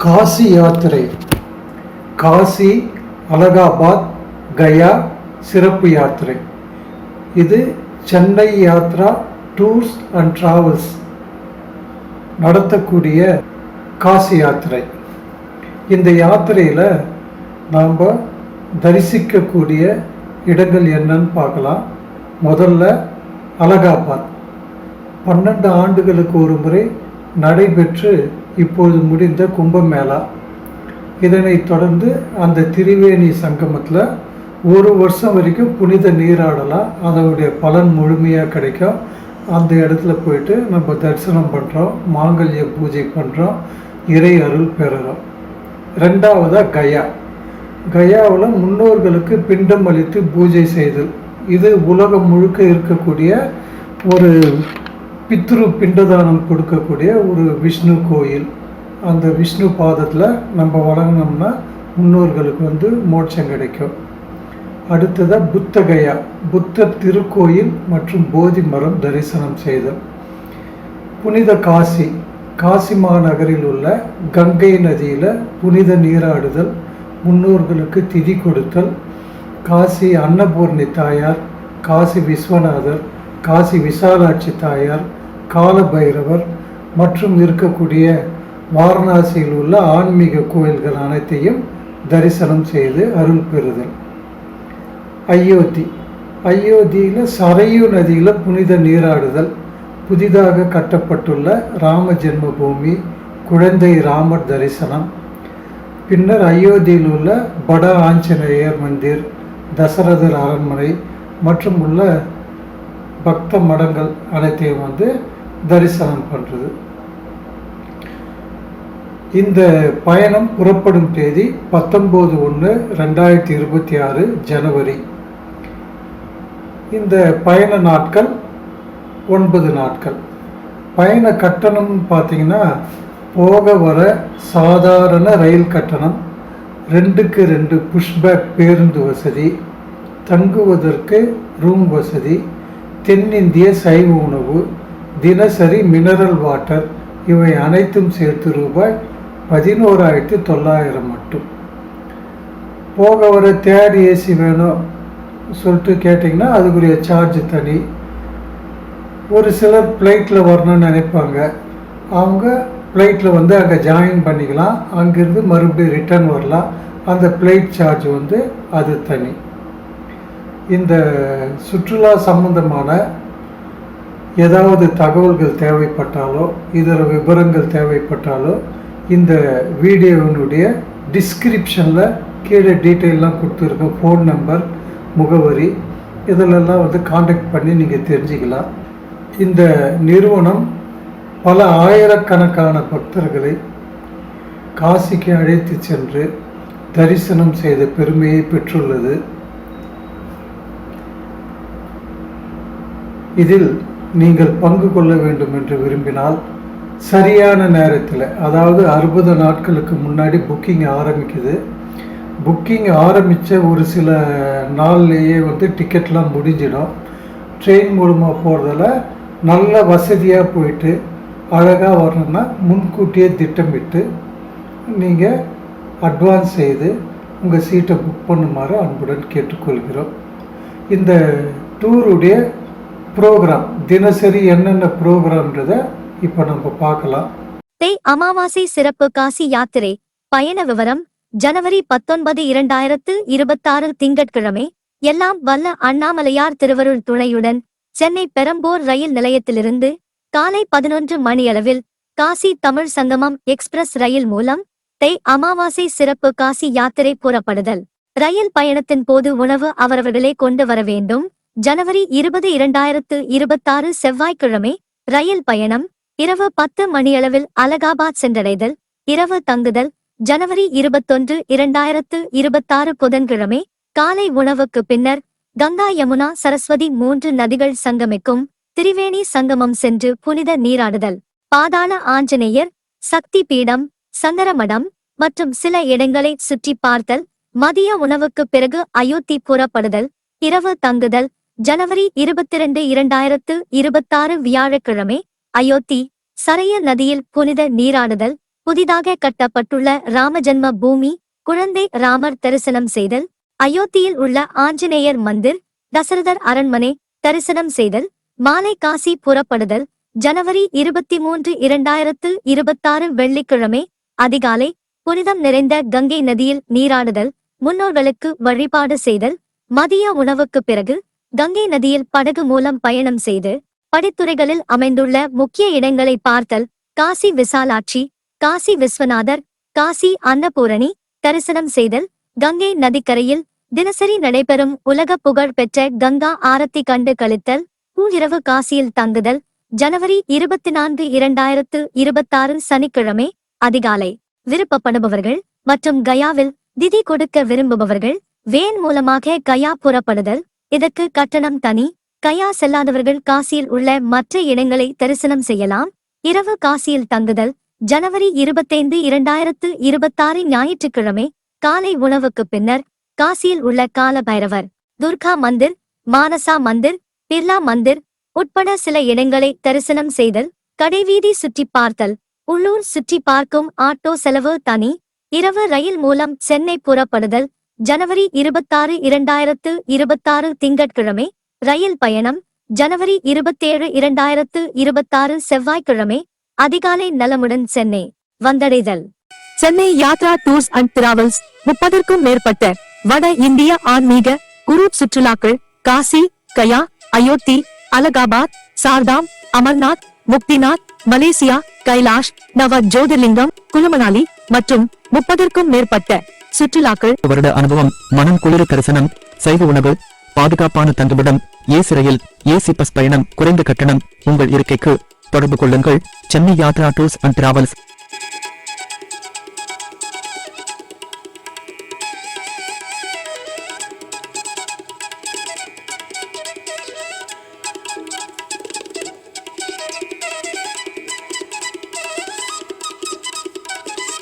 காசி யாத்திரை. காசி, அலகாபாத், கயா சிறப்பு யாத்திரை. இது Chennai Yatra tours and travels நடத்தக்கூடிய காசி யாத்திரை. இந்த யாத்திரையில் நாம் தரிசிக்கக்கூடிய இடங்கள் என்னன்னு பார்க்கலாம். முதல்ல அலகாபாத். 12 ஆண்டுகளுக்கு ஒரு முறை நடைபெற்று இப்போது முடிந்த கும்பமேளா. இதனைத் தொடர்ந்து அந்த திரிவேணி சங்கமத்தில் ஒரு வருஷம் வரைக்கும் புனித நீராடலாம். அதனுடைய பலன் முழுமையாக கிடைக்கும். அந்த இடத்துல போயிட்டு நம்ம தரிசனம் பண்ணுறோம், மாங்கல்ய பூஜை பண்ணுறோம், இறை அருள் பெறுறோம். ரெண்டாவதாக கயா. கயாவில் முன்னோர்களுக்கு பிண்டம் அளித்து பூஜை செய்தல். இது உலகம் முழுக்க இருக்கக்கூடிய ஒரு பித்ரு பிண்டதானம் கொடுக்கக்கூடிய ஒரு விஷ்ணு கோயில். அந்த விஷ்ணு பாதத்தில் நம்ம வணங்கினோம்னா முன்னோர்களுக்கு மோட்சம் கிடைக்கும். அடுத்ததாக புத்தகயா, புத்தர் திருக்கோயில் மற்றும் போதி மரம் தரிசனம் செய்தல். புனித காசி, காசி மாநகரில் உள்ள கங்கை நதியில் புனித நீராடுதல், முன்னோர்களுக்கு திதி கொடுத்தல். காசி அன்னபூர்ணி தாயார், காசி விஸ்வநாதர், காசி விசாலாட்சி தாயார், கால பைரவர் மற்றும் இருக்கக்கூடிய வாரணாசியில் உள்ள ஆன்மீக கோயில்கள் அனைத்தையும் தரிசனம் செய்து அருள் பெறுதல். அயோத்தி. அயோத்தியில் சரையு நதியில் புனித நீராடுதல். புதிதாக கட்டப்பட்டுள்ள ராம ஜென்மபூமி, குழந்தை ராமர் தரிசனம். பின்னர் அயோத்தியில் உள்ள பட ஆஞ்சநேயர் மந்திர், தசரதர் அரண்மனை மற்றும் உள்ள பக்த மடங்கள் அனைத்தையும் தரிசனம் பண்ணுறது. இந்த பயணம் புறப்படும் தேதி 19/1/2026 ஜனவரி. இந்த பயண நாட்கள் 9 நாட்கள். பயண கட்டணம் பார்த்தீங்கன்னா, போக வர சாதாரண ரயில் கட்டணம், 2க்கு 2 புஷ்பேக் பேருந்து வசதி, தங்குவதற்கு ரூம் வசதி, தென்னிந்திய சைவ உணவு, தினசரி மினரல் வாட்டர், இவை அனைத்தும் சேர்த்து ரூபாய் 11,900 மட்டும். போக வர தேர்ட் ஏசி வேணும் சொல்லிட்டு கேட்டிங்கன்னா அதுக்குரிய சார்ஜ் தனி. ஒரு சிலர் ஃப்ளைட்டில் வரணும்னு நினைப்பாங்க. அவங்க ஃப்ளைட்டில் அங்கே ஜாயின் பண்ணிக்கலாம். அங்கேருந்து மறுபடியும் ரிட்டர்ன் வரலாம். அந்த ஃப்ளைட் சார்ஜ் அது தனி. இந்த சுற்றுலா சம்பந்தமான ஏதாவது தகவல்கள் தேவைப்பட்டாலோ இதர விவரங்கள் தேவைப்பட்டாலோ இந்த வீடியோவினுடைய டிஸ்கிரிப்ஷனில் கீழே டீட்டெயிலாம் கொடுத்துருக்கோம். ஃபோன் நம்பர், முகவரி, இதிலெல்லாம் காண்டாக்ட் பண்ணி நீங்கள் தெரிஞ்சுக்கலாம். இந்த நிறுவனம் பல ஆயிரக்கணக்கான பக்தர்களை காசிக்கு அழைத்து சென்று தரிசனம் செய்த பெருமையை பெற்றுள்ளது. இதில் நீங்கள் பங்கு கொள்ள வேண்டும் என்று விரும்பினால் சரியான நேரத்தில், அதாவது 60 நாட்களுக்கு முன்னாடி புக்கிங் ஆரம்பிக்குது. புக்கிங் ஆரம்பித்த ஒரு சில நாள்லேயே டிக்கெட்லாம் முடிஞ்சிடும். ட்ரெயின் மூலமாக போகிறதால நல்ல வசதியாக போயிட்டு அழகாக வரணும்னா முன்கூட்டியே திட்டமிட்டு நீங்கள் அட்வான்ஸ் செய்து உங்கள் சீட்டை புக் பண்ணுமாறு அன்புடன் கேட்டுக்கொள்கிறோம். இந்த டூருடைய ப்ரோக்ராம், தினசரி என்னென்ன ப்ரோக்ராம்ன்றதை இப்போ நம்ம பார்க்கலாம். தை அமாவாசை சிறப்பு காசி யாத்திரை பயண விவரம். ஜனவரி 19, 2026 திங்கட்கிழமை எல்லாம் வல்ல அண்ணாமலையார் திருவருள் துணையுடன் சென்னை பெரம்பூர் ரயில் நிலையத்திலிருந்து காலை 11 மணியளவில் காசி தமிழ் சங்கமம் எக்ஸ்பிரஸ் ரயில் மூலம் தை அமாவாசை சிறப்பு காசி யாத்திரை புறப்படுதல். ரயில் பயணத்தின் போது உணவு அவரவர்களே கொண்டு வர வேண்டும். ஜனவரி 20, 2026 செவ்வாய்க்கிழமை ரயில் பயணம். இரவு 10 மணியளவில் அலகாபாத் சென்றடைதல், இரவு தங்குதல். ஜனவரி 21, 2026 புதன்கிழமை காலை உணவுக்கு பின்னர் கங்கா யமுனா சரஸ்வதி 3 நதிகள் சங்கமிக்கும் திரிவேணி சங்கமம் சென்று புனித நீராடுதல். பாதாள ஆஞ்சநேயர், சக்தி பீடம், சங்கரமடம் மற்றும் சில இடங்களை சுற்றி பார்த்தல். மதிய உணவுக்கு பிறகு அயோத்தி புறப்படுதல், இரவு தங்குதல். ஜனவரி 22, 2026 வியாழக்கிழமை அயோத்தி சரைய நதியில் புனித நீராடுதல், புதிதாக கட்டப்பட்டுள்ள ராமஜன்ம பூமி, குழந்தை ராமர் தரிசனம் செய்தல், அயோத்தியில் உள்ள ஆஞ்சநேயர் மந்திர், தசரதர் அரண்மனை தரிசனம் செய்தல், மாலை காசி புறப்படுதல். ஜனவரி 23, 2026 வெள்ளிக்கிழமை அதிகாலை புனிதம் நிறைந்த கங்கை நதியில் நீராடுதல், முன்னோர்களுக்கு வழிபாடு செய்தல். மதிய உணவுக்கு பிறகு கங்கை நதியில் படகு மூலம் பயணம் செய்து படித்துறைகளில் அமைந்துள்ள முக்கிய இடங்களை பார்த்தல். காசி விசாலாட்சி, காசி விஸ்வநாதர், காசி அன்னபூரணி தரிசனம் செய்தல். கங்கை நதிக்கரையில் தினசரி நடைபெறும் உலக புகழ் பெற்ற கங்கா ஆரத்தி கண்டு கழித்தல். இரவு காசியில் தங்குதல். ஜனவரி 24, 2026 சனிக்கிழமை அதிகாலை விருப்பப்படுபவர்கள் மற்றும் கயாவில் திதி கொடுக்க விரும்புபவர்கள் வேன் மூலமாக கயா புறப்படுதல். இதற்கு கட்டணம் தனி. கயா செல்லாதவர்கள் காசியில் உள்ள மற்ற இடங்களை தரிசனம் செய்யலாம். இரவு காசியில் தங்குதல். ஜனவரி 25, 2026 ஞாயிற்றுக்கிழமை காலை உணவுக்கு பின்னர் காசியில் உள்ள கால பைரவர், துர்கா மந்திர், மானசா மந்திர், பிர்லா மந்திர் உட்பட சில இடங்களை தரிசனம் செய்தல். கடைவீதி சுற்றி பார்த்தல். உள்ளூர் சுற்றி பார்க்கும் ஆட்டோ செலவு தனி. இரவு ரயில் மூலம் சென்னை புறப்படுதல். ஜனவரி 26, 2026 திங்கட்கிழமை ரயில் பயணம். ஜனவரி 27, 2026 செவ்வாய்க்கிழமை அதிகாலை நலமுடன் Chennai வந்தடைதல். Chennai Yatra tours and travels 30க்கும் மேற்பட்ட வட இந்திய ஆன்மீக குரூப் சுற்றுலாக்கள் காசி, கயா, அயோத்தி, அலகாபாத், சார்தாம், அமர்நாத், முக்திநாத், மலேசியா, கைலாஷ், நவ ஜோதிர்லிங்கம், குலுமணாலி மற்றும் 30க்கும் மேற்பட்ட சுற்றுலாக்கள். வருட அனுபவம், மனம் குளிர தரிசனம், சைவ உணவு, பாதுகாப்பான தங்குமிடம், ஏசி ரயில், ஏசி பஸ் பயணம், குறைந்த கட்டணம். உங்கள் இருக்கைக்கு தொடர்பு கொள்ளுங்கள். Chennai Yatra tours and travels,